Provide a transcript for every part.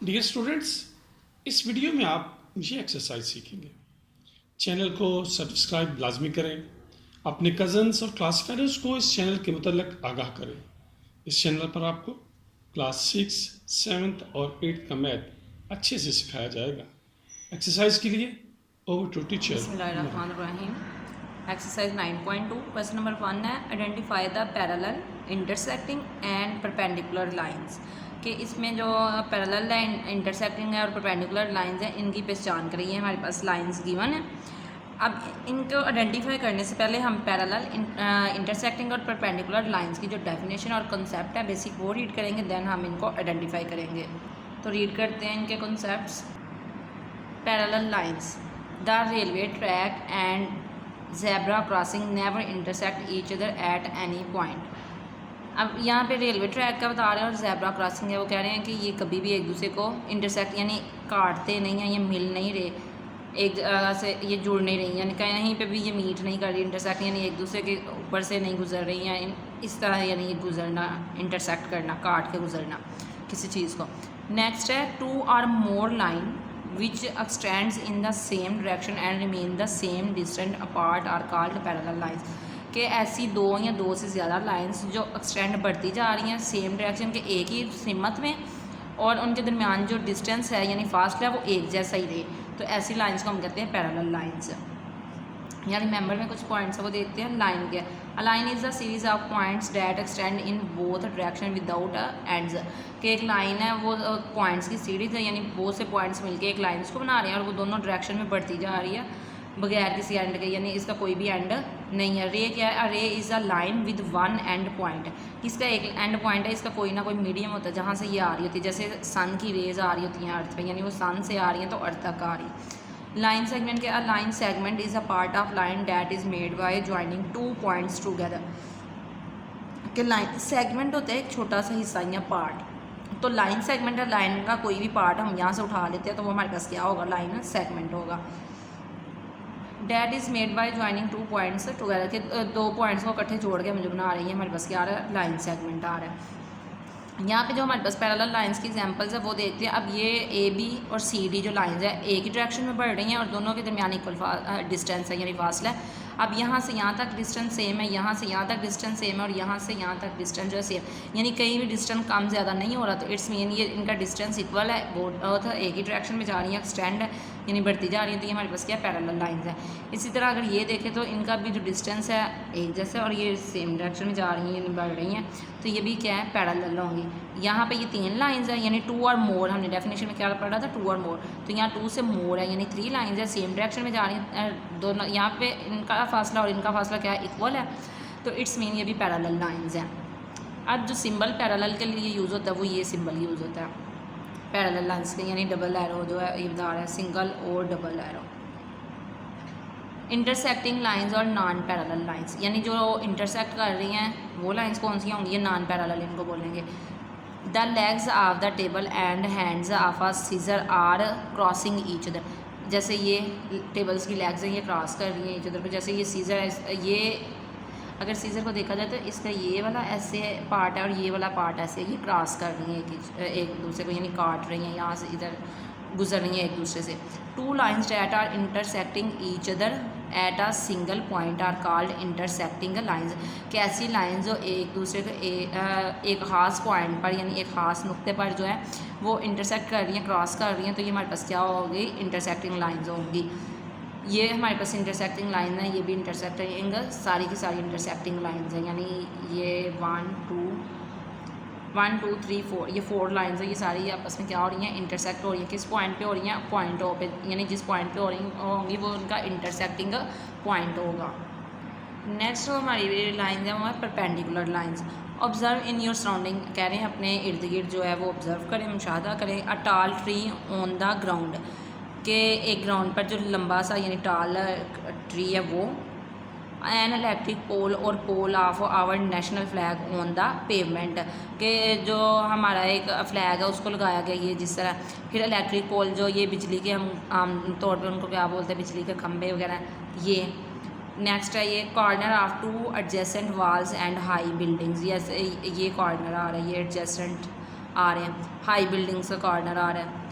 Dear students, इस video में आप ये एक्सरसाइज सीखेंगे। चैनल को सब्सक्राइब लाजमी करें। अपने कज़न्स और क्लास फेलोज़ को इस चैनल के मुतल्लिक आगाह करें। इस चैनल पर आपको क्लास 6, 7th और 8th का मैथ अच्छे से सिखाया जाएगा। एक्सरसाइज के लिए ओवर टू टीचर। बिस्मिल्लाहिर्रहमानिर्रहीम। एक्सरसाइज 9.2 क्वेश्चन नंबर 1 है, identify the parallel intersecting and perpendicular lines. कि इसमें जो पैरेलल लाइन इंटरसेक्टिंग है और परपेंडिकुलर लाइंस हैं, इनकी पहचान करिए। हमारे पास लाइंस गिवन है। अब इनको आइडेंटिफाई करने से पहले हम पैरेलल इंटरसेक्टिंग और परपेंडिकुलर लाइंस की जो डेफिनेशन और कंसेप्ट है बेसिक वो रीड करेंगे, देन हम इनको आइडेंटिफाई करेंगे। तो रीड करते हैं इनके concepts. Parallel lines, the railway track and zebra crossing never intersect each other at any point। अब यहाँ पे रेलवे ट्रैक का बता रहे हैं और ज़ेब्रा क्रॉसिंग है, वो कह रहे हैं कि ये कभी भी एक दूसरे को इंटरसेक्ट यानी काटते नहीं हैं, ये मिल नहीं रहे, एक जगह से ये जुड़ नहीं रही, यानी कहीं पे भी ये मीट नहीं कर रही, इंटरसेक्ट यानी एक दूसरे के ऊपर से नहीं गुजर रही हैं। इस तरह यानी ये गुजरना, इंटरसेक्ट करना, काट के गुजरना किसी चीज़ को। नेक्स्ट है, two or more line which extends in the same direction and remain the same distance apart are called parallel lines। कि ऐसी दो या दो से ज़्यादा लाइंस जो एक्सटेंड बढ़ती जा रही हैं सेम डायरेक्शन के एक ही सिमत में, और उनके दरमियान जो डिस्टेंस है यानी फासला है वो एक जैसा ही रहे, तो ऐसी लाइंस को हम कहते हैं पैरेलल लाइंस। या रिमेंबर में कुछ पॉइंट्स है वो देखते हैं। लाइन क्या है? A line is a series of points that extend in both direction without ends. कि एक लाइन है वो पॉइंट्स की सीरीज है, यानी बहुत से पॉइंट्स मिलके एक लाइन को बना रहे हैं और वो दोनों डायरेक्शन में बढ़ती जा रही है बगैर किसी एंड के, यानी इसका कोई भी एंड नहीं है। रे क्या है? A ray is a line with one end point. इसका एक एंड पॉइंट है, इसका कोई ना कोई मीडियम होता है जहाँ से ये आ रही होती है। जैसे सन की रेज आ रही होती हैं अर्थ पे, यानी वो सन से आ रही हैं तो अर्थ तक आ रही है। लाइन सेगमेंट क्या? A line segment is a part of line that is made by joining two points together. कि लाइन सेगमेंट होता है एक छोटा सा हिस्सा या पार्ट, तो लाइन सेगमेंट है, लाइन का कोई भी पार्ट हम यहाँ से उठा लेते हैं तो वो हमारे पास क्या होगा? लाइन सेगमेंट होगा। That is made by joining two points together. के दो पॉइंट्स को इकट्ठे जोड़ के मुझे बना रही है, हमारे पास क्या आ रहा है? लाइन सेगमेंट आ रहा है। यहाँ पे जो हमारे पास पैरेलल लाइंस की एग्जांपल्स है वो देखते हैं। अब ये ए बी और सी डी जो लाइंस है एक ही डायरेक्शन में बढ़ रही हैं और दोनों के दरमियान इक्वल डिस्टेंस है यानी फासला है। अब यहाँ से यहाँ तक डिस्टेंस सेम है, यहाँ से यहाँ तक डिस्टेंस सेम है और यहाँ से यहाँ तक डिस्टेंस जो है सेम, यानी कहीं भी डिस्टेंस कम ज़्यादा नहीं हो रहा, तो इट्स मीन ये इनका डिस्टेंस इक्वल है, बोथ एक ही डायरेक्शन में जा रही है, एक्सटेंड है यानी बढ़ती जा रही है, तो ये हमारे पास क्या पैरेलल लाइंस है। इसी तरह अगर ये देखें तो इनका भी जो डिस्टेंस है एक जैसा और ये सेम डायरेक्शन में जा रही हैं यानी बढ़ रही हैं, तो ये भी क्या है? पैरेलल होंगी। यहाँ पे ये तीन लाइंस है यानी टू और मोर, हमने डेफिनेशन में क्या पढ़ा था? टू और मोर, तो यहाँ टू से मोर है यानी थ्री लाइंस है, सेम डायरेक्शन में जा रही हैं दोनों। यहाँ पे इनका फासला और इनका फासला क्या है? इक्वल है, तो इट्स मीन ये भी पैरेलल लाइंस हैं। अब जो सिंबल पैरेलल के लिए यूज़ होता है वो ये सिंबल यूज़ होता है पैरेलल लाइंस के, यानी डबल एरो जो है ये बता रहा है, सिंगल और डबल एरो। इंटरसेक्टिंग लाइंस और नॉन पैरेलल लाइंस, यानी जो इंटरसेक्ट कर रही हैं वो लाइंस कौन सी होंगी? ये नॉन पैरेलल इनको बोलेंगे। The legs of the table and hands of a scissor are crossing each other. जैसे ये टेबल्स की लेग्स हैं ये क्रॉस कर रही हैं ईच अदर पर, जैसे ये सीजर है, ये अगर सीजर को देखा जाए तो इसका ये वाला ऐसे पार्ट है और ये वाला पार्ट ऐसे, ये क्रॉस कर रही हैं एक दूसरे को, यानी काट रही हैं, यहाँ से इधर गुजर रही हैं एक दूसरे से। Two lines that are intersecting each other at a single point are called intersecting lines. कि ऐसी लाइंस जो एक दूसरे को एक ख़ास पॉइंट पर यानी एक ख़ास नुक्ते पर जो है वो इंटरसेक्ट कर रही हैं, क्रॉस कर रही हैं, तो ये हमारे पास क्या होगी? इंटरसेक्टिंग लाइंस होंगी। ये हमारे पास इंटरसेक्टिंग लाइन है, ये भी इंटरसेक्टिंग, सारी की सारी इंटरसेक्टिंग लाइंस हैं, यानी ये 1 2 3 4 ये 4 लाइंस है, ये सारी आपस में क्या हो रही हैं? इंटरसेक्ट हो रही हैं। किस पॉइंट पे हो रही हैं? पॉइंट ओ पे, यानी जिस पॉइंट पे हो रही होंगी वो उनका इंटरसेक्टिंग पॉइंट होगा। नेक्स्ट जो हमारी लाइंस है वो है perpendicular lines. Observe in your surrounding, कह रहे हैं अपने इर्द गिर्द जो है वो ऑब्जर्व करें, मुशाहदा करें। अ टाल ट्री ऑन द ग्राउंड, के एक ग्राउंड पर जो लंबा सा यानी टाल ट्री है वो। एन इलेक्ट्रिक पोल और pole of our national flag on the pavement, के जो हमारा एक फ्लैग है उसको लगाया गया ये जिस तरह। फिर इलेक्ट्रिक पोल जो ये बिजली के हम आम तौर पे उनको क्या बोलते हैं? बिजली के खंभे वगैरह ये। नेक्स्ट है ये corner of two adjacent walls and high buildings, ये कॉर्नर आ रहा है, ये एडजेसेंट आ रहे हैं, हाई बिल्डिंग्स का कॉर्नर आ रहा है।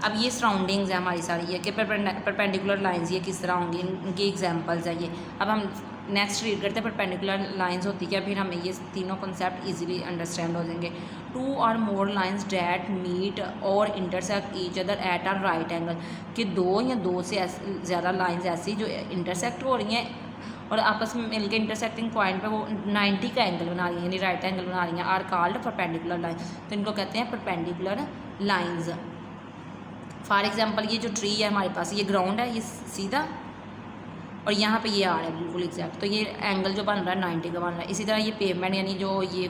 अब ये सराउंडिंग्स है हमारी सारी, ये कि परपेंडिकुलर लाइंस ये किस तरह होंगी, इनकी एग्जांपल्स है ये। अब हम नेक्स्ट रीड करते हैं परपेंडिकुलर लाइंस होती क्या, फिर हमें ये तीनों कॉन्सेप्ट इजीली अंडरस्टैंड हो जाएंगे। To or more lines that meet और intersect each other at a right angle, कि दो या दो से ज़्यादा लाइंस ऐसी जो इंटरसेक्ट हो रही हैं और आपस में मिलकर इंटरसेक्टिंग पॉइंट पे वो 90 का एंगल बना रही हैं, यानी राइट एंगल बना रही हैं, आर कॉल्ड परपेंडिकुलर लाइन। तो इनको कहते हैं परपेंडिकुलर लाइंस। फॉर एग्जांपल ये जो ट्री है हमारे पास, ये ग्राउंड है, ये सीधा, और यहाँ पे ये आ रहा है बिल्कुल एग्जैक्ट, तो ये एंगल जो बन रहा है 90 का बन रहा है। इसी तरह ये पेवमेंट यानी जो ये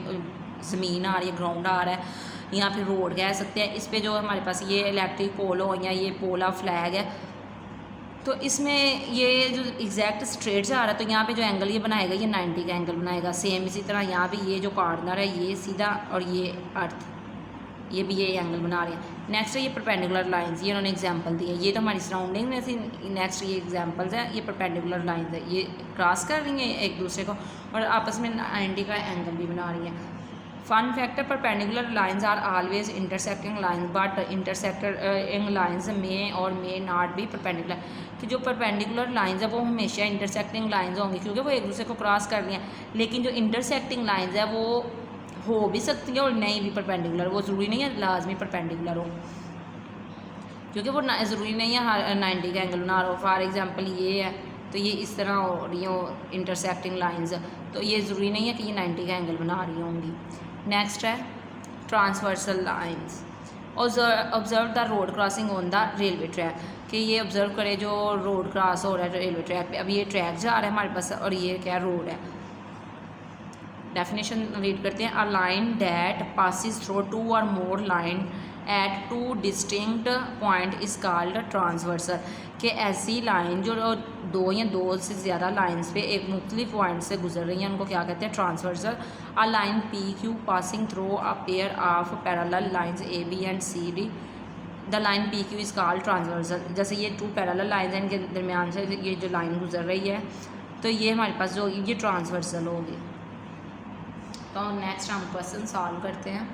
ज़मीन आ रही है, ग्राउंड आ रहा है, यहाँ पे रोड कह सकते हैं। इस पे जो हमारे पास ये इलेक्ट्रिक पोल हो या ये पोला फ्लैग है, तो इसमें ये जो एग्जैक्ट स्ट्रेट से आ रहा है, तो यहाँ पे जो एंगल ये बनाएगा ये 90 का एंगल बनाएगा। सेम इसी तरह यहाँ पे ये जो कॉर्नर है ये सीधा, और ये अर्थ, ये भी ये एंगल बना रहे हैं। नेक्स्ट है ये परपेंडिकुलर लाइंस, ये उन्होंने एग्जांपल दी है, ये तो हमारी सराउंडिंग में थी। नेक्स्ट ये एग्जांपल्स है, ये परपेंडिकुलर लाइंस है, ये क्रॉस कर रही हैं एक दूसरे को और आपस में 90 का एंगल भी बना रही हैं। Fun factor, perpendicular lines are always intersecting lines but intersecting lines में और मे नॉट बी परपेंडिकुलर, कि जो परपेंडिकुलर लाइंस है वो हमेशा इंटरसेक्टिंग लाइंस होंगी क्योंकि वो एक दूसरे को क्रॉस कर रही हैं, लेकिन जो इंटरसेक्टिंग लाइंस है वो हो भी सकती है और नहीं भी परपेंडिकुलर, वो ज़रूरी नहीं है लाजमी परपेंडिकुलर हो, क्योंकि वो ज़रूरी नहीं है 90 का एंगल बना रहा हो। फॉर एग्जांपल ये है तो ये इस तरह हो रही हो इंटरसेक्टिंग लाइंस, तो ये ज़रूरी नहीं है कि ये 90 का एंगल बना रही होंगी। नेक्स्ट है transversal lines. Observe the road crossing on the railway track, कि ये ऑब्जर्व करे जो रोड क्रॉस हो रहा है रेलवे ट्रैक पे। अब ये ट्रैक जा रहा है हमारे पास और ये क्या रोड है। डेफिनेशन रीड करते हैं, a line that passes through two or more line at two distinct point is called transversal, कि ऐसी लाइन जो दो या दो से ज़्यादा लाइंस पे एक मुख्तलिफ पॉइंट से गुजर रही हैं उनको क्या कहते हैं, transversal. A line P Q passing through a pair of parallel lines A B and C D, the line P Q is called transversal. जैसे ये टू पैरेलल लाइंस हैं, इनके दरमियान से ये जो लाइन गुजर रही है तो ये हमारे पास जो ये ट्रांसवर्सल होगी। तो नेक्स्ट हम क्वेश्चन सॉल्व करते हैं।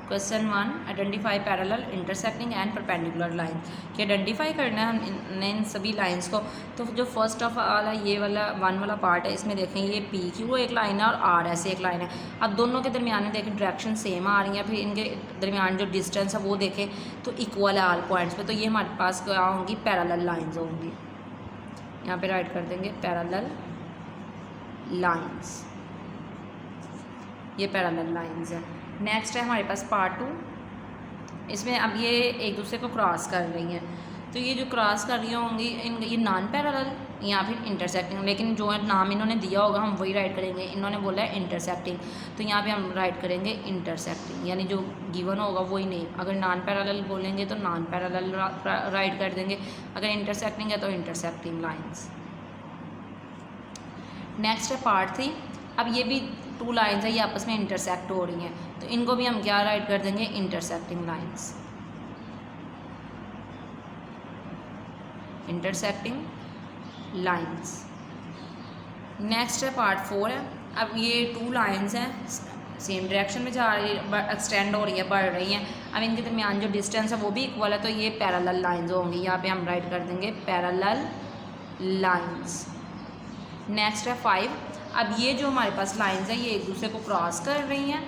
Question 1, identify parallel intersecting and perpendicular line, कि आइडेंटिफाई करना है हमने इन सभी लाइंस को। तो जो फर्स्ट ऑफ ऑल है ये वाला 1 वाला पार्ट है, इसमें देखें ये पी क्यू एक लाइन है और आर ऐसे एक लाइन है। अब दोनों के दरमियान में देखें डायरेक्शन सेम आ रही है, फिर इनके दरमियान जो डिस्टेंस है वो देखें तो इक्वल है ऑल पॉइंट्स पे, तो ये हमारे पास क्या होंगी, पैरेलल लाइन्स होंगी। यहाँ पे राइट कर देंगे पैरेलल लाइन्स, ये पैरेलल लाइंस है। नेक्स्ट है हमारे पास पार्ट 2, इसमें अब ये एक दूसरे को क्रॉस कर रही हैं, तो ये जो क्रॉस कर रही होंगी ये नॉन पैरेलल या फिर इंटरसेक्टिंग, लेकिन जो नाम इन्होंने दिया होगा हम वही राइट करेंगे। इन्होंने बोला है इंटरसेक्टिंग, तो यहाँ पे हम राइट करेंगे इंटरसेक्टिंग, यानी जो गिवन होगा वही नेम। अगर नॉन पैरेलल बोलेंगे तो नॉन पैरेलल राइट कर देंगे, अगर इंटरसेक्टिंग है तो इंटरसेक्टिंग लाइन्स। नेक्स्ट है पार्ट 3, अब ये भी 2 लाइन्स है, ये आपस में इंटरसेक्ट हो रही हैं, तो इनको भी हम क्या राइट कर देंगे, intersecting lines, intersecting lines. Next है पार्ट 4 है, अब ये 2 लाइन्स हैं सेम डायरेक्शन में जा रही है, एक्सटेंड हो रही है, बढ़ रही हैं। अब इनके दरमियान जो डिस्टेंस है वो भी इक्वल है, तो ये पैरेलल लाइन्स होंगी, यहाँ पे हम राइट कर देंगे पैरेलल लाइन्स। नेक्स्ट है 5, अब ये जो हमारे पास लाइंस हैं ये एक दूसरे को क्रॉस कर रही हैं,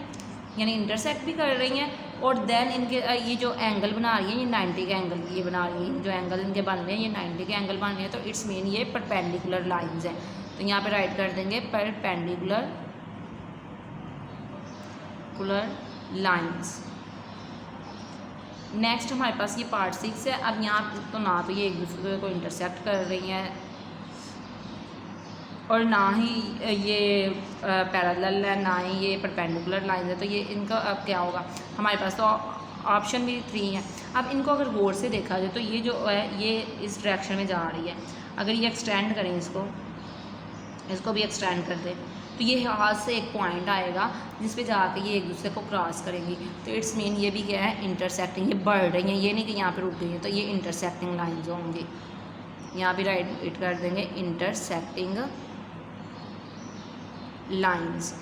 यानी इंटरसेक्ट भी कर रही हैं, और देन इनके ये जो एंगल बना रही है ये 90 का एंगल ये बना रही है, जो एंगल इनके बन रहे हैं ये 90 के एंगल बन रहे हैं, तो इट्स मीन ये परपेंडिकुलर लाइंस हैं। तो यहाँ पे राइट कर देंगे परपेंडिकुलर लाइंस। नेक्स्ट हमारे पास ये पार्ट 6 है, अब यहाँ तो ना तो ये एक दूसरे को इंटरसेक्ट कर रही हैं और ना ही ये पैरेलल है, ना ही ये परपेंडिकुलर लाइन है, तो ये इनका अब क्या होगा, हमारे पास तो ऑप्शन भी 3 है। अब इनको अगर गौर से देखा जाए तो ये जो है ये इस डायरेक्शन में जा रही है, अगर ये एक्सटेंड करें इसको भी एक्सटेंड कर दें तो ये हाथ से एक पॉइंट आएगा जिस पे जाके ये एक दूसरे को क्रॉस करेंगी, तो इट्स मीन ये भी क्या है, इंटरसेक्टिंग, ये बढ़ रही हैं, ये नहीं कि यहाँ पे रुक गई है, तो ये इंटरसेक्टिंग लाइन्स होंगी। यहाँ भी राइट कर देंगे intersecting lines.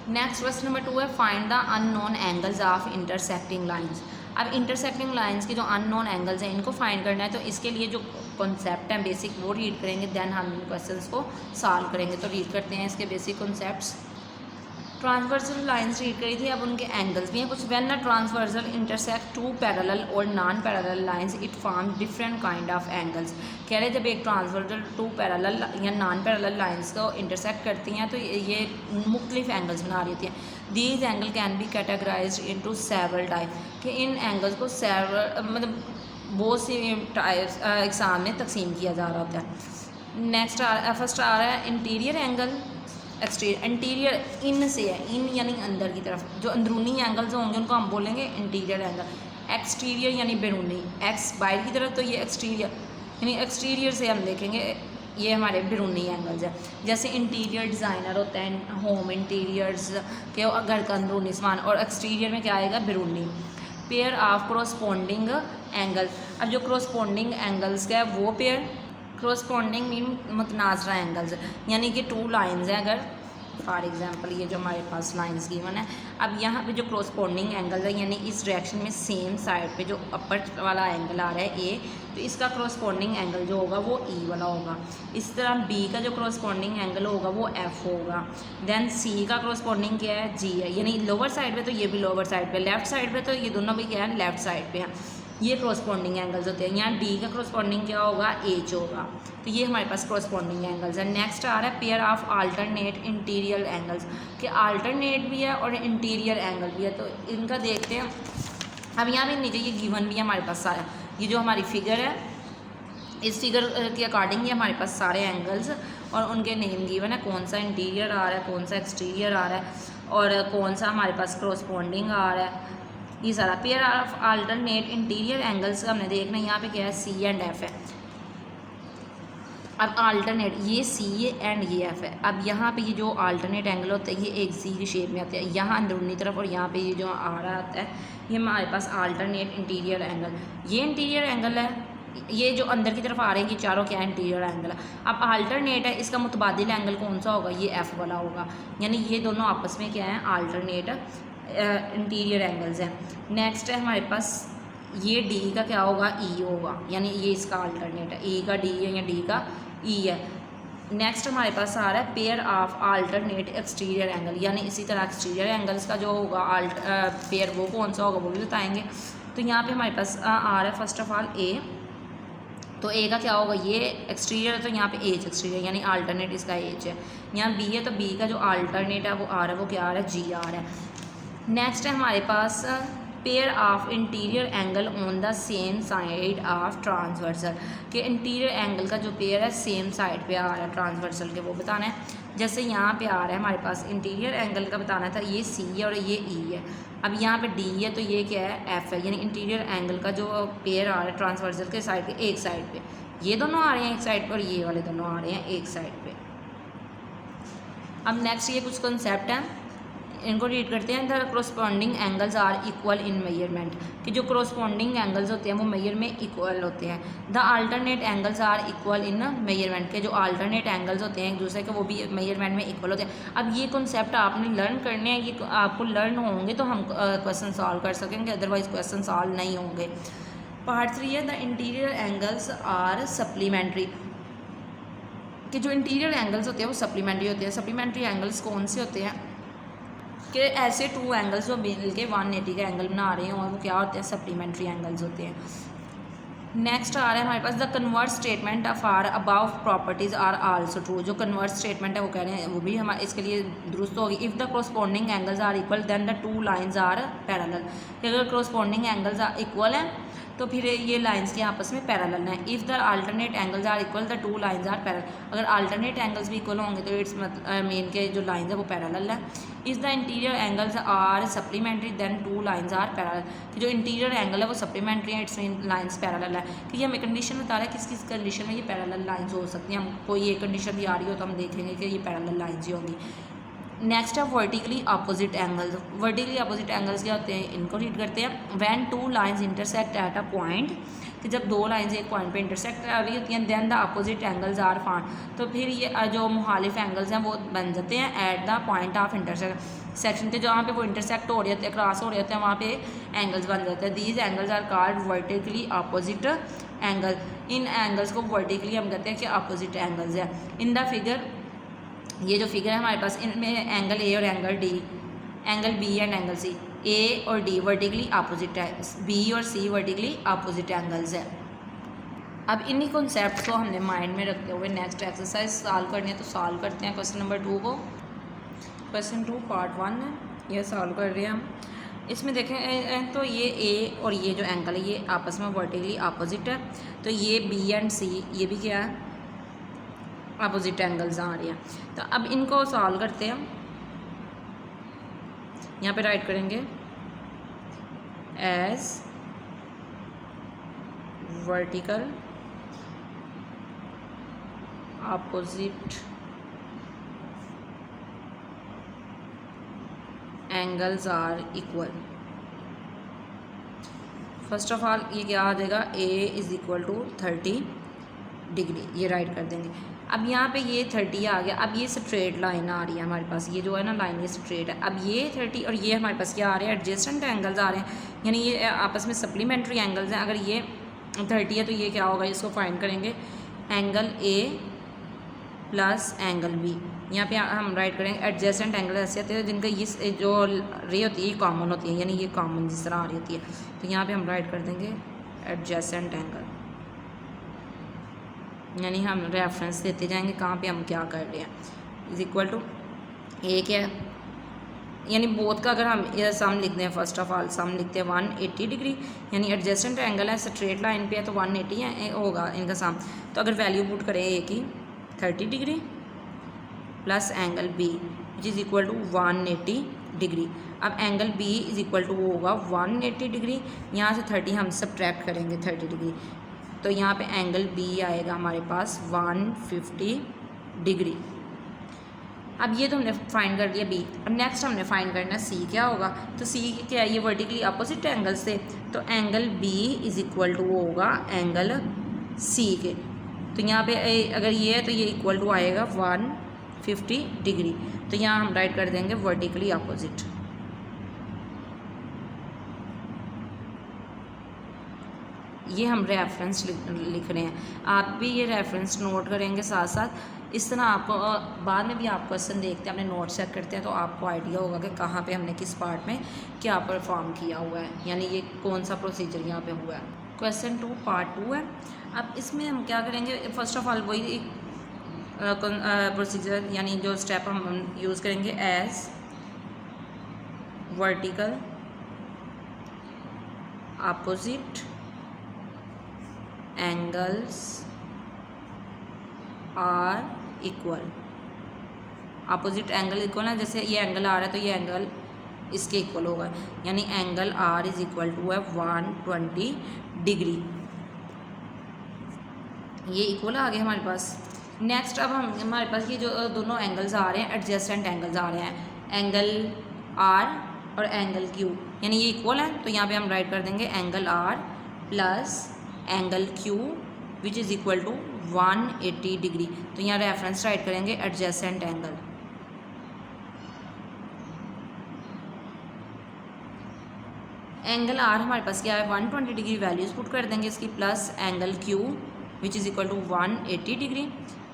Next question number 2 है find the unknown angles of intersecting lines. अब इंटरसेक्टिंग लाइंस के जो अननोन एंगल्स हैं इनको फाइंड करना है, तो इसके लिए जो कॉन्सेप्ट हैं बेसिक वो रीड करेंगे, देन हम इन क्वेश्चंस को सॉल्व करेंगे। तो रीड करते हैं इसके basic concepts. Transversal lines read करी थी, अब उनके एंगल्स भी हैं कुछ। When a transversal intersect two parallel or non parallel lines it form different kind of angles. कह रहे जब एक ट्रांसवर्सल टू पैरेलल या नॉन पैरेलल लाइंस को इंटरसेक्ट करती हैं तो ये मुख्तलिफ एंगल्स बना रही होती हैं। These angle can be categorised into several type, कि इन एंगल्स को सेवरल मतलब बहुत सी एग्जाम में तकसीम किया जा रहा होता है। नेक्स्ट फर्स्ट आ रहा है इंटीरियर एंगल, एक्सटीरियर। इंटीरियर इन से है, इन यानी अंदर की तरफ, जो अंदरूनी एंगल्स होंगे उनको हम बोलेंगे इंटीरियर एंगल। एक्सटीरियर यानी बैरूनी, एक्स बाहर की तरफ तो ये एक्सटीरियर, यानी एक्सटीरियर से हम देखेंगे ये हमारे बैरूनी एंगल्स हैं। जैसे इंटीरियर डिज़ाइनर होता है, होम इंटीरियर्स के घर का अंदरूनी सामान, और एक्सटीरियर में क्या आएगा बैरूनी। पेयर ऑफ क्रोस्पोंडिंग एंगल, अब जो क्रोस्पोंडिंग एंगल्स का है वो पेयर, क्रोस्पोंडिंग मीन मुतनाज़रा एंगल्स, यानी कि टू लाइंस हैं। अगर फॉर एग्जांपल ये जो हमारे पास लाइंस गिवन है, अब यहाँ पे जो क्रोस्पोंडिंग एंगल है यानी इस डायरेक्शन में सेम साइड पे जो अपर वाला एंगल आ रहा है ए, तो इसका क्रोस्पोंडिंग एंगल जो होगा वो ई वाला होगा। इस तरह बी का जो क्रोस्पोंडिंग एंगल होगा वो एफ होगा। देन सी का क्रोस्पोंडिंग क्या है, जी है, यानी लोअर साइड पे तो ये भी लोअर साइड पे, लेफ्ट साइड पे तो ये दोनों भी क्या है लेफ्ट साइड पे हैं। ये क्रोस्पोंडिंग एंगल्स होते हैं। यहाँ डी का क्रोस्पोंडिंग क्या होगा, एच होगा। तो ये हमारे पास क्रोस्पोंडिंग एंगल्स है। नेक्स्ट आ रहा है pair of alternate interior angles, कि अल्टरनेट भी है और इंटीरियर एंगल भी है। तो इनका देखते हैं। अब यहाँ पे नीचे ये गिवन भी है हमारे पास सारा, ये जो हमारी फिगर है इस फिगर के अकॉर्डिंग ये हमारे पास सारे एंगल्स और उनके नेम गिवन है, कौन सा इंटीरियर आ रहा है, कौन सा एक्सटीरियर आ रहा है और कौन सा हमारे पास क्रोस्पोंडिंग आ रहा है, ये सारा। Pair of alternate interior angles का हमने देखना है, यहाँ पे क्या है सी एंड एफ है। अब अल्टरनेट ये सी एंड ये एफ है। अब यहाँ पे ये जो अल्टरनेट एंगल होता है ये एक सी की शेप में आते हैं, यहाँ अंदरूनी तरफ, और यहाँ पे ये जो आ रहा होता है ये हमारे पास अल्टरनेट इंटीरियर एंगल। ये इंटीरियर एंगल है, ये जो अंदर की तरफ आ रहे हैं ये चारों क्या है इंटीरियर एंगल है। अब अल्टरनेट है, इसका मुतबादिल एंगल कौन सा होगा, ये एफ वाला होगा, यानी ये दोनों आपस में क्या है अल्टरनेट इंटीरियर एंगल्स हैं। नेक्स्ट है हमारे पास ये डी का क्या होगा, ई होगा, यानी ये इसका अल्टरनेट है, ई का डी है या डी का ई है। नेक्स्ट हमारे पास आ रहा है pair of alternate exterior angle, यानी इसी तरह एक्सटीरियर एंगल्स का जो होगा पेयर वो कौन सा होगा वो भी बताएंगे। तो यहाँ पे हमारे पास आ रहा है फर्स्ट ऑफ ऑल ए, तो ए का क्या होगा, ये एक्सटीरियर है तो यहाँ पे एच एक्सटीरियर यानी अल्टरनेट इसका एच है। यहाँ बी है तो बी का जो अल्टरनेट है वो आ रहा है, वो क्या आ रहा है, जी आ रहा है। नेक्स्ट है हमारे पास pair of interior angle on the same side of transversal, के इंटीरियर एंगल का जो पेयर है सेम साइड पे आ रहा है ट्रांसवर्सल के, वो बताना है। जैसे यहाँ पे आ रहा है हमारे पास इंटीरियर एंगल का बताना था, ये सी है और ये ई है। अब यहाँ पे डी है तो ये क्या है एफ है, यानी इंटीरियर एंगल का जो पेयर आ रहा है ट्रांसवर्सल के साइड पे एक साइड पे, ये दोनों आ रहे हैं एक साइड पर, ये वाले दोनों आ रहे हैं एक साइड पे। अब नेक्स्ट ये कुछ कंसेप्ट हैं, इनको रीड करते हैं। The corresponding angles are equal in measurement, कि जो क्रोस्पॉन्डिंग एंगल्स होते हैं वो मेजर में इक्वल होते हैं। The alternate angles are equal in measurement, के जो अल्टरनेट एंगल्स होते हैं एक दूसरे के वो भी मेजरमेंट में इक्वल होते हैं। अब ये कॉन्सेप्ट आपने लर्न करने हैं, ये आपको लर्न होंगे तो हम क्वेश्चन सॉल्व कर सकेंगे, अदरवाइज क्वेश्चन सॉल्व नहीं होंगे। पार्ट 3 है the interior angles are supplementary, कि जो इंटीरियर एंगल्स होते हैं वो सप्लीमेंट्री होते हैं। सप्लीमेंट्री एंगल्स कौन से होते हैं, कि ऐसे टू एंगल्स जो मिल के 180 का एंगल बना रहे हैं और वो क्या होते हैं सप्लीमेंट्री एंगल्स होते हैं। नेक्स्ट आ रहा है हमारे पास the converse statement of are above properties are also true, जो कन्वर्स स्टेटमेंट है वो कह रहे हैं वो भी हमारे इसके लिए दुरुस्त होगी। If the corresponding angles are equal then the two lines are parallel, कि अगर क्रोस्पॉन्डिंग एंगल्स इक्वल हैं तो फिर ये लाइंस के आपस में पैरेलल हैं। If the alternate angles are equal the two lines are parallel, अगर अल्टरनेट एंगल्स भी इक्वल होंगे तो इट्स मेन के जो लाइंस है वो पैरेलल है। If the interior angles are supplementary then two lines are parallel, कि जो इंटीरियर एंगल है वो सप्लीमेंट्री है, इट्स मीन लाइंस पैरेलल है। कि ये हमें कंडीशन बता रहा है किस किस कंडीशन में ये पैरेलल लाइंस हो सकती हैं। हम कोई एक कंडीशन भी आ रही हो तो हम देखेंगे कि ये पैरेलल लाइंस ही होंगी। नेक्स्ट है vertically opposite angles. Vertically opposite angles क्या होते हैं, इनको रीड करते हैं। When two lines intersect at a point, कि जब दो लाइंस एक पॉइंट पे इंटरसेक्ट कर रही होती हैं, then the opposite angles are found, तो फिर ये जो मुखालिफ एंगल्स हैं वो बन जाते हैं at the point of intersection के, जहाँ पे वो इंटरसेक्ट हो रहे होते हैं, क्रॉस हो रहे होते हैं, वहाँ पे एंगल्स बन जाते हैं। These angles are called vertically opposite angle. इन एंगल्स को वर्टिकली हम कहते हैं कि अपोजिट एंगल्स है। इन द फिगर, ये जो फिगर है हमारे पास, इनमें एंगल ए और angle D, angle B and angle C, A और डी वर्टिकली अपोजिट है, बी और सी वर्टिकली अपोजिट एंगल्स है। अब इन्हीं कॉन्सेप्ट को हमने माइंड में रखते हुए नेक्स्ट एक्सरसाइज सॉल्व करनी है, तो सॉल्व करते हैं क्वेश्चन नंबर 2 को। क्वेश्चन 2 पार्ट 1 है, ये सॉल्व कर रहे हैं हम। इसमें देखें तो ये ए और ये जो एंगल है ये आपस में वर्टिकली अपोजिट है, तो ये बी एंड सी ये भी क्या है, अपोजिट एंगल्स आ रही हैं। तो अब इनको सॉल्व करते हैं। यहाँ पे राइट करेंगे as vertical opposite angles are equal. First of all ये क्या आ जाएगा, A is equal to 30 degree, ये राइट कर देंगे। अब यहाँ पे ये 30 आ गया। अब ये स्ट्रेट लाइन आ रही है हमारे पास, ये जो है ना लाइन ये स्ट्रेट है। अब ये 30 और ये हमारे पास क्या आ रहे हैं, एडजेसेंट एंगल्स आ रहे हैं, यानी ये आपस में सप्लीमेंट्री एंगल्स हैं। अगर ये 30 है तो ये क्या होगा, इसको फाइंड करेंगे angle A plus angle B. यहाँ पे हम राइट करेंगे एडजेसेंट एंगल ऐसे आते हैं जिनका ये जो रे होती है ये कॉमन होती है, यानी ये कॉमन जिस तरह आ रही होती है, तो यहाँ पे हम राइट कर देंगे एडजेसेंट एंगल, यानी हम रेफरेंस देते जाएंगे कहाँ पे हम क्या कर रहे हैं। इज इक्वल टू ए क्या है, यानी बोथ का अगर हम सम लिखते हैं, फर्स्ट ऑफ ऑल सम लिखते हैं 180 डिग्री, यानी एडजेसेंट एंगल है, स्ट्रेट लाइन पे है तो 180 है होगा इनका सम। तो अगर वैल्यू पुट करें ए की 30 degree plus angle B which is equal to 180 degree. अब angle B is equal to वो होगा 180 डिग्री, यहाँ से 30 हम सब्ट्रैक्ट करेंगे 30 डिग्री, तो यहाँ पे एंगल बी आएगा हमारे पास 150 डिग्री। अब ये तो हमने फाइंड कर लिया बी। अब नेक्स्ट हमने फाइंड करना सी क्या होगा, तो सी क्या है, ये वर्टिकली अपोजिट एंगल्स थे, तो angle B is equal to वो होगा एंगल सी के। तो यहाँ पे अगर ये है तो ये इक्वल टू आएगा 150 डिग्री, तो यहाँ हम राइट कर देंगे वर्टिकली अपोजिट। ये हम रेफरेंस लिख रहे हैं, आप भी ये रेफरेंस नोट करेंगे साथ साथ। इस तरह आपको बाद में भी आप क्वेश्चन देखते हैं, अपने नोट चेक करते हैं, तो आपको आइडिया होगा कि कहाँ पे हमने किस पार्ट में क्या परफॉर्म किया हुआ है, यानी ये कौन सा प्रोसीजर यहाँ पे हुआ है। क्वेश्चन 2 पार्ट 2 है। अब इसमें हम क्या करेंगे, फर्स्ट ऑफ ऑल वही प्रोसीजर यानी जो स्टेप हम यूज़ करेंगे as vertical opposite angles are equal. Opposite angle equal है, जैसे ये एंगल आ रहा है तो ये एंगल इसके इक्वल होगा, यानी angle R is equal to है 120 डिग्री, ये इक्वल आ गया हमारे पास। नेक्स्ट अब हमारे पास ये जो दोनों एंगल्स आ रहे हैं एडजेसेंट एंगल्स आ रहे हैं, एंगल आर और एंगल क्यू, यानी ये इक्वल है, तो यहाँ पे हम राइट कर देंगे angle R plus angle Q which is equal to 180 degree. तो यहाँ रेफरेंस राइट करेंगे एडजेसेंट एंगल। एंगल आर हमारे पास क्या है 120 डिग्री, वैल्यूज पुट कर देंगे इसकी, plus angle Q which is equal to 180 degree.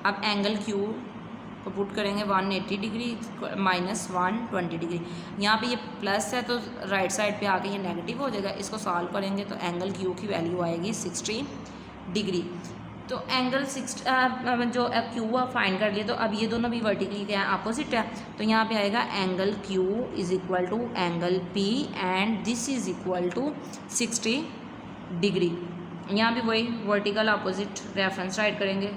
अब एंगल क्यू को पुट करेंगे 180 डिग्री माइनस 120 डिग्री, यहाँ पे ये प्लस है तो राइट साइड पे आके ये नेगेटिव हो जाएगा। इसको सॉल्व करेंगे तो एंगल क्यू की वैल्यू आएगी 60 डिग्री। तो एंगल 60 जो क्यू फाइंड कर लिए, तो अब ये दोनों भी वर्टिकली क्या है अपोजिट है, तो यहाँ पे आएगा angle Q is equal to angle P and this is equal to 60 degree. यहाँ भी वही वर्टिकल अपोजिट रेफरेंस राइट करेंगे,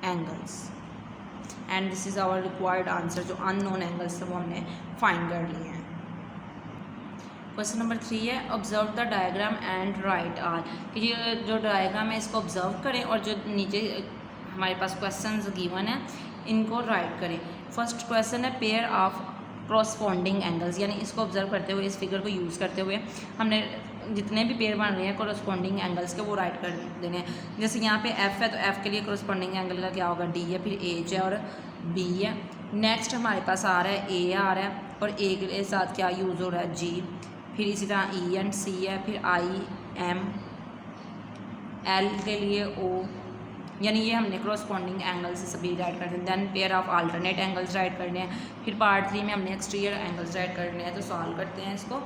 angles and this is our required answer. जो अननोन एंगल्स थे वो हमने फाइंड कर लिए हैं। क्वेश्चन नंबर 3 है observe the diagram and write R, कि ये जो डायग्राम है इसको ऑब्जर्व करें और जो नीचे हमारे पास क्वेश्चंस गिवन है इनको राइट करें। फर्स्ट क्वेश्चन है पेयर ऑफ क्रॉसपॉन्डिंग एंगल्स, यानी इसको ऑब्जर्व करते हुए इस फिगर को यूज़ करते हुए हमने जितने भी पेयर बन रहे हैं कॉरस्पॉन्डिंग एंगल्स के वो राइट कर देने हैं। जैसे यहाँ पे एफ़ है तो एफ़ के लिए कॉरस्पॉन्डिंग एंगल का क्या होगा, डी है, फिर एच है और बी है। नेक्स्ट हमारे पास आ रहा है ए आ रहा है और ए के साथ क्या यूज़ हो रहा है, जी। फिर इसी तरह ई एंड सी है, फिर आई एम, एल के लिए ओ, यानी ये हमने क्रॉसपॉन्डिंग एंगल से सभी राइट करते हैं। Then pair of alternate angles write करने हैं। फिर पार्ट 3 में हमने एक्सटीरियर एंगल्स राइट करने हैं, तो सॉल्व करते हैं इसको।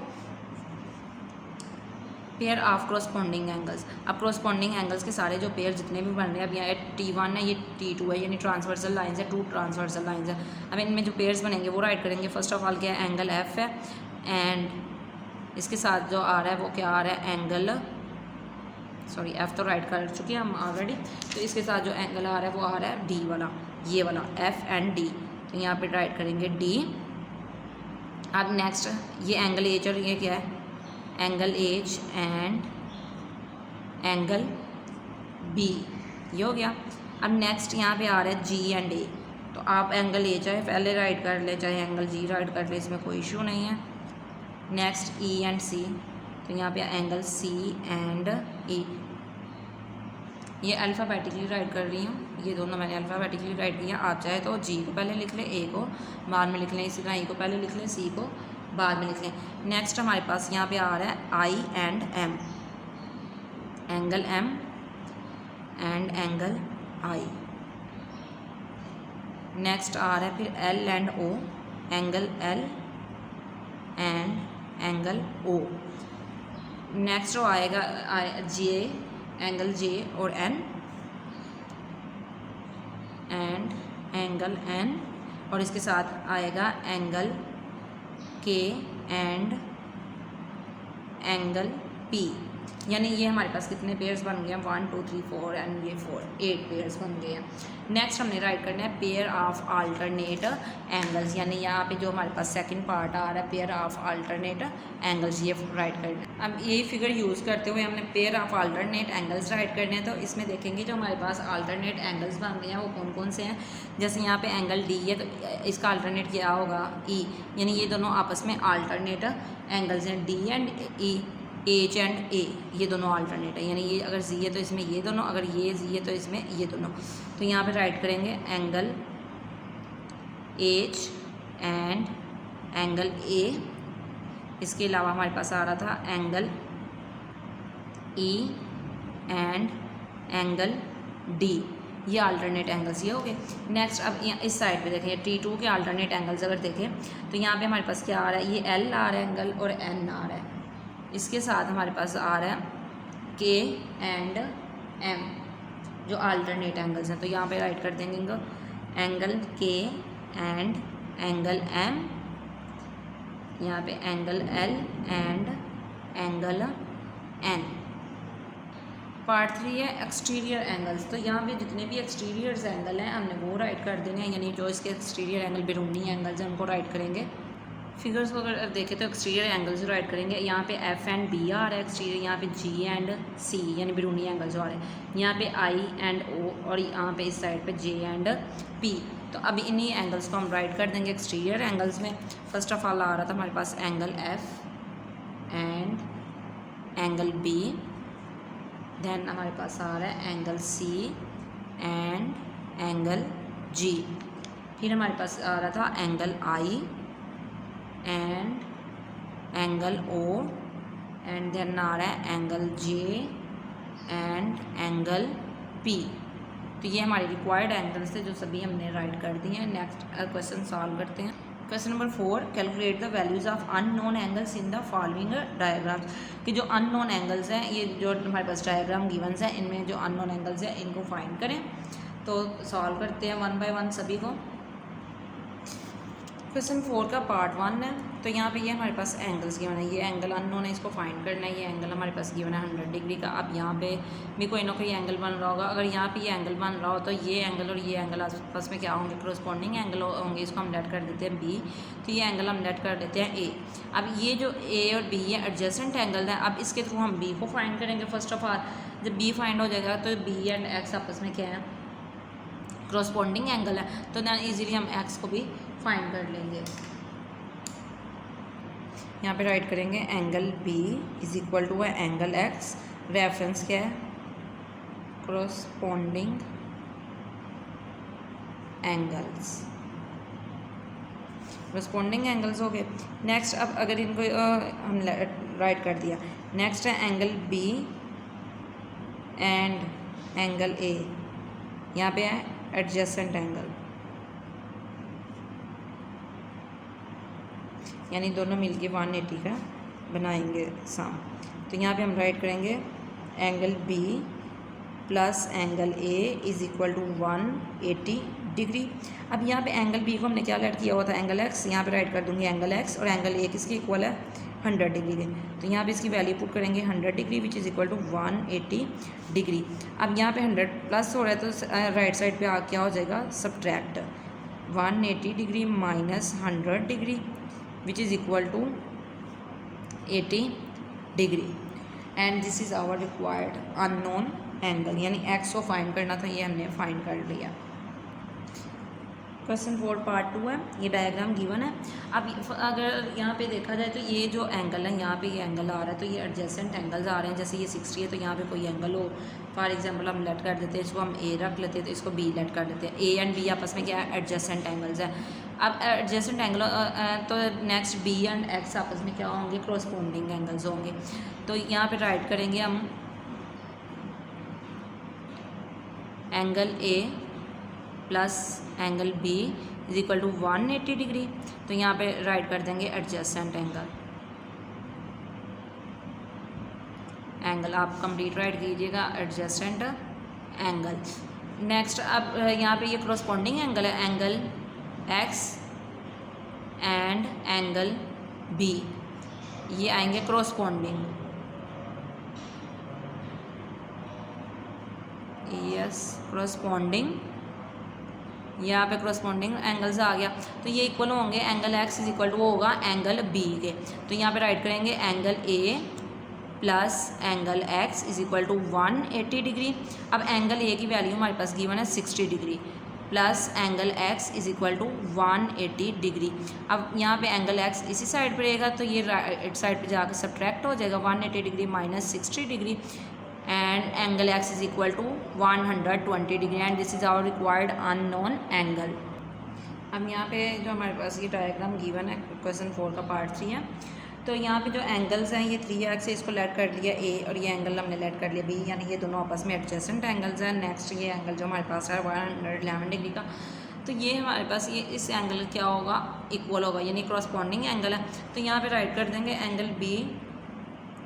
पेयर ऑफ क्रॉसपॉन्डिंग एंगल्स, अब क्रॉसपॉन्डिंग एंगल्स के सारे जो पेयर जितने भी बन रहे हैं, अब यहाँ T1 है, ये T2 है, यानी ट्रांसवर्सल लाइंस है, 2 ट्रांसवर्सल लाइंस है। अब इनमें जो पेयर्स बनेंगे वो राइट करेंगे। फर्स्ट ऑफ ऑल क्या है, एंगल एफ है एंड इसके साथ जो आ रहा है वो क्या आ रहा है, एंगल, सॉरी एफ़ तो राइट कर चुके हैं हम ऑलरेडी, तो इसके साथ जो एंगल आ रहा है वो आ रहा है डी वाला, ये वाला एफ़ एंड डी, तो यहाँ पे राइट करेंगे डी। अब नेक्स्ट ये एंगल एच और ये क्या है, angle H and angle B, ये हो गया। अब नेक्स्ट यहाँ पे आ रहा है जी एंड ए, तो आप एंगल ए चाहे पहले राइट कर ले चाहे एंगल जी राइट कर ले, इसमें कोई इशू नहीं है। नेक्स्ट ई एंड सी, तो यहाँ पे एंगल सी एंड ई, ये अल्फ़ाबेटिकली राइट कर रही हूँ, ये दोनों मैंने अल्फ़ाबेटिकली राइट किया। आप चाहे तो जी को पहले लिख लें, ए को बाद में लिख लें, इसी तरह ई को पहले लिख लें, सी को बाद में लिख लें। नेक्स्ट हमारे पास यहाँ पे आ रहा है I and M, angle M and angle I. Next आ रहा है फिर L and O, angle L and angle O. Next जो आएगा जे, एंगल जे और एन एंड एंगल एन, और इसके साथ आएगा एंगल के एंड एंगल पी। यानी ये हमारे पास कितने पेयर्स बन गए हैं, 1 2 3 4 एंड ये 4, 8 पेयर्स बन गए हैं। नेक्स्ट हमने राइट करना है पेयर ऑफ अल्टरनेट एंगल्स, यानी यहाँ पे जो हमारे पास सेकंड पार्ट आ रहा है पेयर ऑफ अल्टरनेट एंगल्स, ये राइट करना है। अब ये फिगर यूज़ करते हुए हमने pair of alternate angles write करने हैं, तो इसमें देखेंगे जो हमारे पास अल्टरनेट एंगल्स बन गए हैं वो कौन कौन से हैं। जैसे यहाँ पे एंगल डी है तो इसका अल्टरनेट क्या होगा, ई, यानी ये दोनों आपस में अल्टरनेट एंगल्स हैं, D and E, H and A, ये दोनों अल्टरनेट है, यानी ये अगर जी है तो इसमें ये दोनों, अगर ये जी है तो इसमें ये दोनों। तो यहाँ पे राइट करेंगे एंगल एच एंड एंगल ए। इसके अलावा हमारे पास आ रहा था angle E and angle D, ये अल्टरनेट एंगल्स ये हो गए। नेक्स्ट अब इस साइड पे देखें T2 के अल्टरनेट एंगल्स अगर देखें तो यहाँ पे हमारे पास क्या आ रहा है, ये एल आ रहा है एंगल और एन आ रहा है। इसके साथ हमारे पास आ रहा है के एंड एम, जो अल्टरनेट एंगल्स हैं, तो यहाँ पे राइट कर देंगे इनको, एंगल के एंड एंगल एम, यहाँ पे angle L and angle N. Part 3 है एक्सटीरियर एंगल्स, तो यहाँ पे जितने भी एक्सटीरियर एंगल हैं हमने वो राइट कर देने हैं, यानी जो इसके एक्सटीरियर एंगल बैरूनी एंगल्स हैं उनको राइट करेंगे। फिगर्स को अगर देखें तो एक्सटीरियर एंगल्स राइट करेंगे। यहाँ पे एफ एंड बी आ रहा है एक्सटीरियर, यहाँ पे जी एंड सी यानी बैरूनी एंगल्स आ रहे हैं, यहाँ पे आई एंड ओ, और यहाँ पे इस साइड पे जे एंड पी। तो अभी इन्हीं एंगल्स को हम राइट कर देंगे एक्सटीरियर एंगल्स में। फर्स्ट ऑफ ऑल आ रहा था हमारे पास angle F and angle B, then हमारे पास आ रहा है angle C and angle G, फिर हमारे पास आ रहा था angle I and angle O, and then आ रहा है angle J and angle P. तो ये हमारे रिक्वायर्ड एंगल्स थे जो सभी हमने राइट कर दिए हैं। नेक्स्ट क्वेश्चन सॉल्व करते हैं। Question number 4, calculate the values of unknown angles in the following diagrams, कि जो अननोन एंगल्स हैं, ये जो हमारे पास डायग्राम गिवंस हैं इनमें जो अननोन एंगल्स हैं इनको फाइंड करें। तो सॉल्व करते हैं वन बाय वन सभी को। क्वेश्चन 4 का पार्ट 1 है। तो यहाँ पे ये हमारे पास एंगल्स गिवन है, ये एंगल अननोन है, इसको फाइंड करना है। ये एंगल हमारे पास गिवन है 100 डिग्री का। अब यहाँ पे भी कोई ना कोई एंगल बन रहा होगा। अगर यहाँ पे ये एंगल बन रहा हो तो ये एंगल और ये एंगल आपस में क्या होंगे, करस्पॉन्डिंग एंगल होंगे। इसको हम लेट कर देते हैं बी, तो ये एंगल हम लेट कर देते हैं ए। अब ये जो ए और बी ये एडजेसेंट एंगल है। अब इसके थ्रू हम बी को फाइंड करेंगे। फर्स्ट ऑफ ऑल जब बी फाइंड हो जाएगा तो बी एंड एक्स आपस में क्या है, करस्पॉन्डिंग एंगल है, तो ना ईजिली हम एक्स को भी फाइंड कर लेंगे। यहाँ पे राइट करेंगे angle B is equal to है एंगल एक्स, रेफरेंस क्या है, करस्पॉन्डिंग एंगल्स, करस्पॉन्डिंग एंगल्स हो गए। नेक्स्ट अब अगर इनको हम राइट कर दिया, नेक्स्ट है angle B and angle A, यहाँ पे है एडजेसेंट एंगल, यानी दोनों मिलके 180 का बनाएंगे सम। तो यहाँ पे हम राइट करेंगे angle B plus angle A is equal to 180 degree. अब यहाँ पे एंगल बी को हमने क्या लेट किया हुआ था, एंगल एक्स। यहाँ पे राइट कर दूँगी एंगल एक्स, और एंगल ए किसके इक्वल है, 100 डिग्री के। तो यहाँ पे इसकी वैल्यू पुट करेंगे 100 degree which is equal to 180 degree. अब यहाँ पे 100 प्लस हो रहा है तो राइट साइड पे आ क्या हो जाएगा, subtract 180 degree minus 100 degree which is equal to 80 degree. And this is our required unknown angle, यानी एक्स को फाइंड करना था, ये हमने फाइंड कर लिया। क्वेश्चन 4 पार्ट 2 है, ये डायग्राम गिवन है। अब अगर यहाँ पे देखा जाए तो ये जो एंगल है, यहाँ पे ये एंगल आ रहा है, तो ये एडजेसेंट एंगल्स आ रहे हैं। जैसे ये 60 है तो यहाँ पे कोई एंगल हो, फॉर एग्जांपल हम लेट कर देते हैं, इसको हम ए रख लेते हैं, तो इसको बी लेट कर देते हैं। ए एंड बी आपस में क्या है, एडजेसेंट एंगल्स है। अब एडजेसेंट एंगल तो नेक्स्ट बी एंड एक्स आपस में क्या होंगे, करस्पॉन्डिंग एंगल्स होंगे। तो यहाँ पे राइट करेंगे हम angle A plus angle B is equal to 180 degree. तो यहाँ पे राइट कर देंगे एडजेसेंट एंगल आप कंप्लीट राइट कीजिएगा, एडजेसेंट एंगल। नेक्स्ट अब यहाँ पे ये करस्पॉन्डिंग एंगल है, angle X and angle B, ये आएंगे करस्पॉन्डिंग, यस करस्पॉन्डिंग, यहाँ पे करस्पॉन्डिंग एंगल्स आ गया। तो ये इक्वल होंगे, angle X is equal to वो होगा एंगल बी के। तो यहाँ पे राइट करेंगे angle A plus angle X is equal to 180 degree. अब एंगल ए की वैल्यू हमारे पास गिवन है 60 degree plus angle X is equal to 180 degree. अब यहाँ पे एंगल एक्स इसी साइड पर रहेगा, तो ये राइट साइड पे जाकर सब्ट्रैक्ट हो जाएगा, 180 degree minus 60 degree, and angle X is equal to 120 degree, and this is our required unknown angle. अब यहाँ पे जो हमारे पास ये डायग्राम गिवन है, क्वेश्चन 4 का पार्ट 3 है। तो यहाँ पे जो एंगल्स हैं, ये 3 एक्स है, इसको लेट कर लिया ए, और ये एंगल हमने लेट कर लिया बी, यानी ये दोनों आपस में एडजेसेंट एंगल्स हैं। नेक्स्ट ये एंगल जो हमारे पास है 111 डिग्री का, तो ये हमारे पास ये इस एंगल क्या होगा, इक्वल होगा, यानी करस्पॉन्डिंग एंगल है। तो यहाँ पे राइट कर देंगे angle B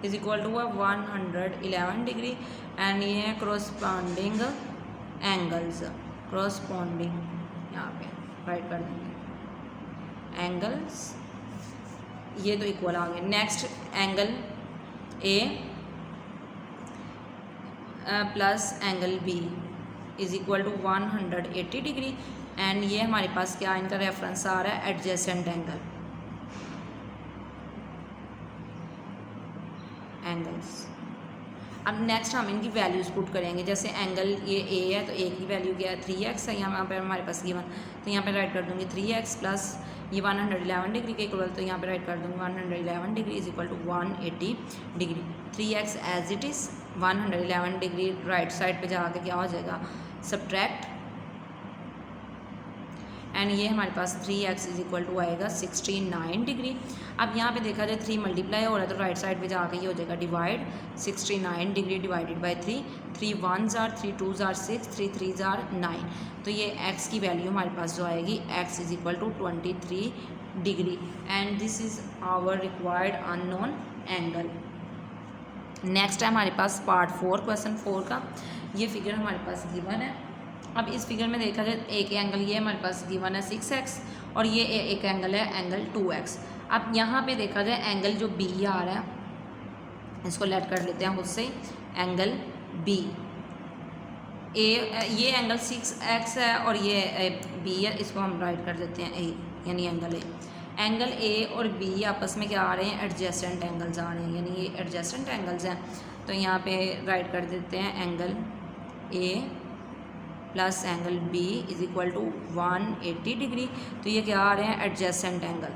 is equal to 111 degree, and ये है करस्पॉन्डिंग एंगल्स, करस्पॉन्डिंग, यहाँ पे राइट कर देंगे एंगल्स, ये तो इक्वल आ गए। Next angle A plus angle B is equal to 180 degree, and ये हमारे पास क्या इनका रेफरेंस आ रहा है, एडजेसेंट एंगल्स। अब नेक्स्ट हम इनकी वैल्यूज़ पुट करेंगे। जैसे एंगल ये ए है, तो ए की वैल्यू क्या है, 3x है यहाँ पर हमारे पास गिवन, तो यहाँ पे राइट कर दूँगी 3x प्लस ये 111 डिग्री के इक्वल, तो यहाँ पे राइट कर दूँगी 111 degree is equal to 180 degree. 3x as it is, 111 degree right side पे जाके क्या हो जाएगा, सब्ट्रैक्ट, एंड ये हमारे पास 3x इज इक्वल टू आएगा 69 डिग्री। अब यहाँ पे देखा जाए 3 मल्टीप्लाई हो रहा है, तो राइट साइड पे जाके ये हो जाएगा divide, 69 degree divided by 3, 3 1s are 3 2s are 6, 3 3s are 9। तो ये x की वैल्यू हमारे पास जो आएगी, x is equal to 23 degree, and this is our required unknown angle. Next है हमारे पास पार्ट 4 क्वेश्चन 4 का, ये फिगर हमारे पास गिवन है, अब इस फिगर में देखा जाए एक एंगल ये हमारे पास गिवन है 6x और ये एक एंगल है एंगल 2x। अब यहाँ पे देखा जाए एंगल जो बी आ रहा है इसको लेट कर लेते हैं खुद से, एंगल बी ए, ये एंगल 6x है और ये बी है, इसको हम राइट कर देते हैं ए, यानी एंगल ए। एंगल ए और बी आपस में क्या आ रहे हैं, एडजेसेंट एंगल्स आ रहे हैं, यानी ये एडजेसेंट एंगल्स हैं। तो यहाँ पे राइट कर देते हैं angle A plus angle B is equal to 180 degree. तो ये क्या आ रहे हैं, adjacent angle.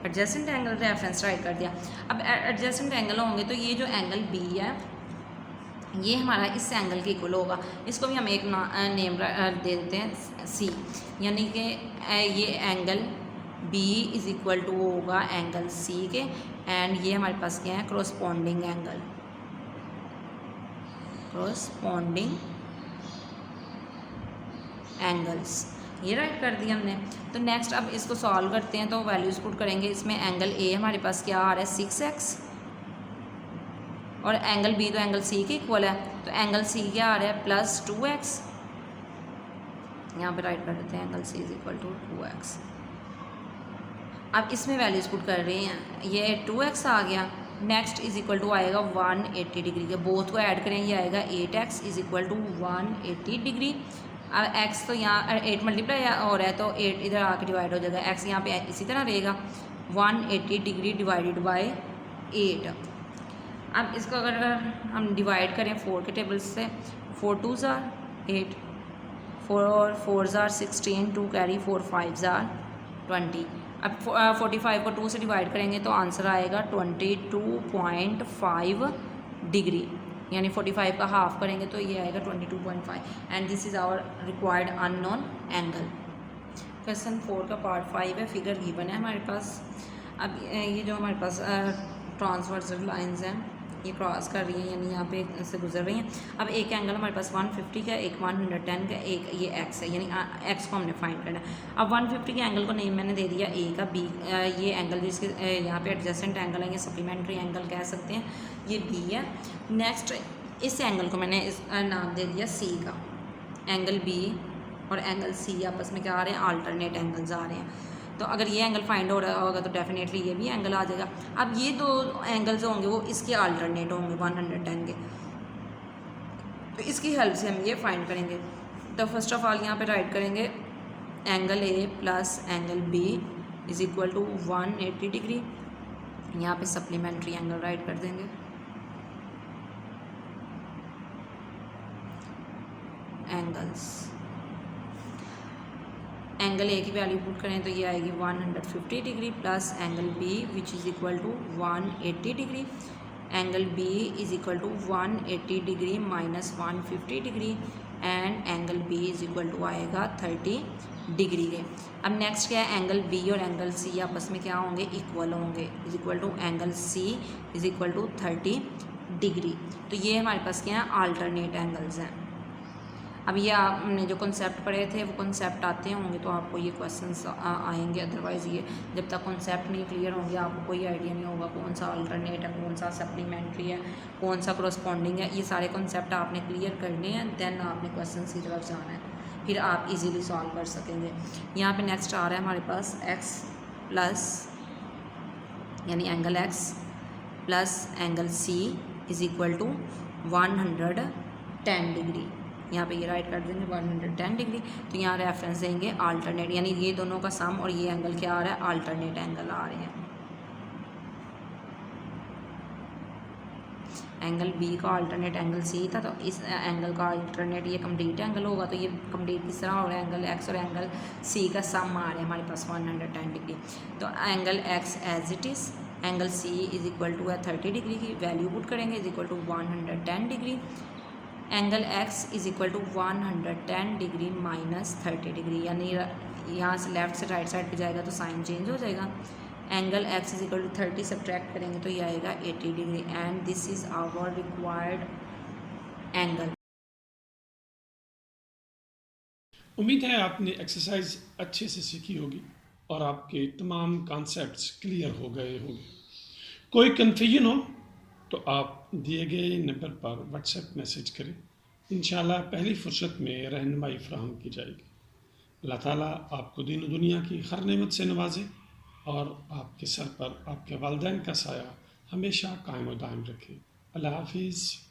Adjacent angle reference write कर दिया। अब एडजेसेंट एंगल होंगे तो ये जो एंगल बी है ये हमारा इस एंगल के इक्वल होगा। इसको भी हम एक नेम दे देते हैं सी, यानी कि ये angle B is equal to होगा एंगल सी के, एंड ये हमारे पास क्या है, क्रोस्पॉन्डिंग एंगल, क्रोस्पॉन्डिंग एंगल्स, ये राइट कर दिया हमने। तो नेक्स्ट अब इसको सॉल्व करते हैं, तो वैल्यूज़ पुट करेंगे। इसमें एंगल ए हमारे पास क्या आ रहा है 6x और एंगल बी तो एंगल सी के इक्वल है, तो एंगल सी क्या आ रहा है प्लस 2x। यहाँ पे राइट कर देते हैं angle C is equal to 2x। अब इसमें वैल्यूज़ पुट कर रहे हैं, ये 2x आ गया, नेक्स्ट इज इक्वल टू आएगा 180 डिग्री के, बोथ को ऐड करें ये आएगा 8x is equal to 180 degree. अब x तो यहाँ 8 मल्टीप्लाई हो रहा है तो 8 इधर आके डिवाइड हो जाएगा, x यहाँ पे इसी तरह रहेगा 180 डिग्री डिवाइडेड बाय 8। अब इसको अगर हम डिवाइड करें 4 के टेबल से, 4 2s are 8, 4 4s are 16, 2 carry 4 5s are 20। अब 45 को 2 से डिवाइड करेंगे तो आंसर आएगा 22.5 डिग्री, यानी 45 का हाफ करेंगे तो ये आएगा 22.5, and this is our required unknown angle. Question 4 का पार्ट 5 है, फिगर गिवन है हमारे पास। अब ये जो हमारे पास ट्रांसवर्सल लाइंस हैं ये क्रॉस कर रही हैं, यानी यहाँ पे से गुजर रही हैं। अब एक एंगल हमारे पास 150 का, एक 110 का, एक ये x है, यानी x को हमने फाइंड करना है। अब 150 के एंगल को नेम मैंने दे दिया a का, b ये एंगल जिसके यहाँ पे एडजेसेंट एंगल है, ये सप्लीमेंट्री एंगल कह सकते हैं, ये b है। नेक्स्ट इस एंगल को मैंने इस नाम दे दिया c का। एंगल b और एंगल c आपस में क्या आ रहे हैं, अल्टरनेट एंगल्स आ रहे हैं। तो अगर ये एंगल फाइंड हो रहा होगा तो डेफिनेटली ये भी एंगल आ जाएगा। अब ये दो एंगल्स होंगे वो इसके अल्टरनेट होंगे 110 के, तो इसकी हेल्प से हम ये फाइंड करेंगे। तो फर्स्ट ऑफ ऑल यहाँ पे राइट करेंगे angle A plus angle B is equal to 180 degree. यहाँ पे सप्लीमेंट्री एंगल राइट कर देंगे। एंगल्स, एंगल ए की वैल्यू पुट करें तो ये आएगी 150 degree plus angle B which is equal to 180 degree. Angle B is equal to 180 degree minus 150 degree, and angle B is equal to आएगा 30 degree के। अब नेक्स्ट क्या है, एंगल बी और एंगल सी आपस में क्या होंगे, इक्वल होंगे, is equal to angle C is equal to 30 degree. तो ये हमारे पास क्या है, अल्टरनेट एंगल्स हैं। अब ये आपने जो कॉन्सेप्ट पढ़े थे वो कॉन्सेप्ट आते होंगे तो आपको ये क्वेश्चंस आएंगे, अदरवाइज़ ये जब तक कॉन्सेप्ट नहीं क्लियर होंगे आपको कोई आइडिया नहीं होगा कौन सा अल्टरनेट है, कौन सा सप्लीमेंट्री है, कौन सा करस्पॉन्डिंग है। ये सारे कॉन्सेप्ट आपने क्लियर करने हैं, देन आपने क्वेश्चन की तरफ जाना है, फिर आप इजीली सॉल्व कर सकेंगे। यहाँ पे नेक्स्ट आ रहा है हमारे पास x प्लस यानी angle x plus angle c is equal to 110 degree. यहाँ पे ये राइट कर देंगे 110 डिग्री। तो यहाँ रेफरेंस देंगे अल्टरनेट, यानी ये दोनों का सम और ये एंगल क्या आ रहा है, अल्टरनेट एंगल आ रहे हैं। एंगल बी का अल्टरनेट एंगल सी था, तो इस एंगल का अल्टरनेट ये कंप्लीट एंगल होगा। तो ये कंप्लीट किस तरह हो रहा है, एंगल एक्स और एंगल सी का सम आ रहा है हमारे पास 110 डिग्री। तो angle X as it is, angle C is equal to है 30 डिग्री की वैल्यू पुट करेंगे, is equal to 110 degree. Angle x is equal to 110 degree minus 30 degree, यानी यहाँ से लेफ्ट से राइट साइड पे जाएगा तो साइन चेंज हो जाएगा। Angle x is equal to 30 subtract करेंगे तो ये आएगा 80 degree, and this is our required angle. उम्मीद है आपने एक्सरसाइज अच्छे से सीखी होगी और आपके तमाम कॉन्सेप्ट्स क्लियर हो गए होंगे। कोई कन्फ्यूजन हो तो आप दिए गए नंबर पर व्हाट्सएप मैसेज करें। इंशाल्लाह पहली फ़ुर्सत में रहनुमाई फ़राहम की जाएगी। अल्लाह ताला आपको दीन और दुनिया की हर नेमत से नवाजे और आपके सर पर आपके वालिदैन का साया हमेशा कायम और दायम रखे। अल्लाह हाफिज़।